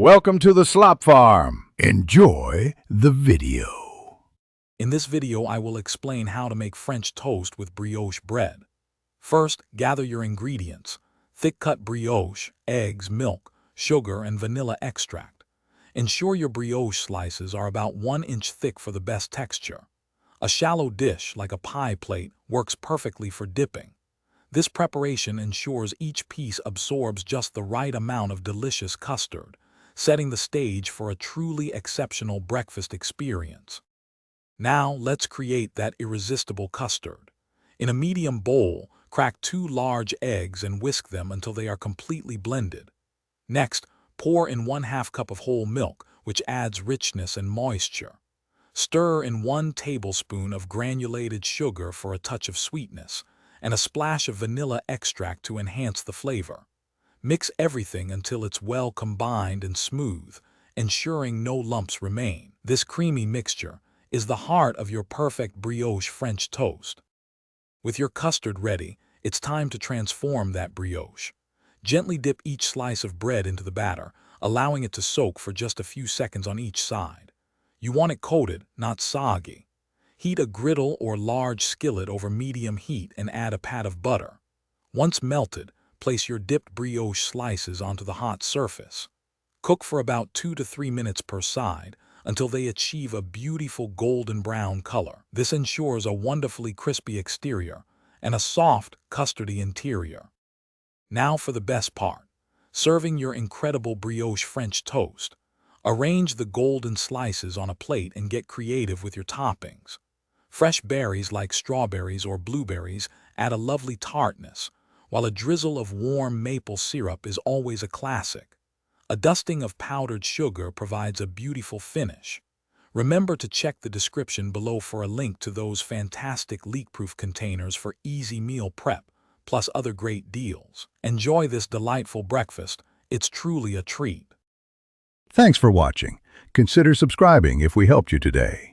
Welcome to the Slop Farm. Enjoy the video. In this video, I will explain how to make French toast with brioche bread. First, gather your ingredients: thick-cut brioche, eggs, milk, sugar, and vanilla extract. Ensure your brioche slices are about 1 inch thick for the best texture. A shallow dish, like a pie plate, works perfectly for dipping. This preparation ensures each piece absorbs just the right amount of delicious custard, setting the stage for a truly exceptional breakfast experience. Now, let's create that irresistible custard. In a medium bowl, crack 2 large eggs and whisk them until they are completely blended. Next, pour in 1/2 cup of whole milk, which adds richness and moisture. Stir in 1 tablespoon of granulated sugar for a touch of sweetness, and a splash of vanilla extract to enhance the flavor. Mix everything until it's well combined and smooth, ensuring no lumps remain. This creamy mixture is the heart of your perfect brioche French toast. With your custard ready, it's time to transform that brioche. Gently dip each slice of bread into the batter, allowing it to soak for just a few seconds on each side. You want it coated, not soggy. Heat a griddle or large skillet over medium heat and add a pat of butter. Once melted, place your dipped brioche slices onto the hot surface. Cook for about 2 to 3 minutes per side until they achieve a beautiful golden brown color. This ensures a wonderfully crispy exterior and a soft, custardy interior. Now for the best part: serving your incredible brioche French toast. Arrange the golden slices on a plate and get creative with your toppings. Fresh berries like strawberries or blueberries add a lovely tartness, while a drizzle of warm maple syrup is always a classic. A dusting of powdered sugar provides a beautiful finish. Remember to check the description below for a link to those fantastic leak-proof containers for easy meal prep, plus other great deals. Enjoy this delightful breakfast. It's truly a treat. Thanks for watching. Consider subscribing if we helped you today.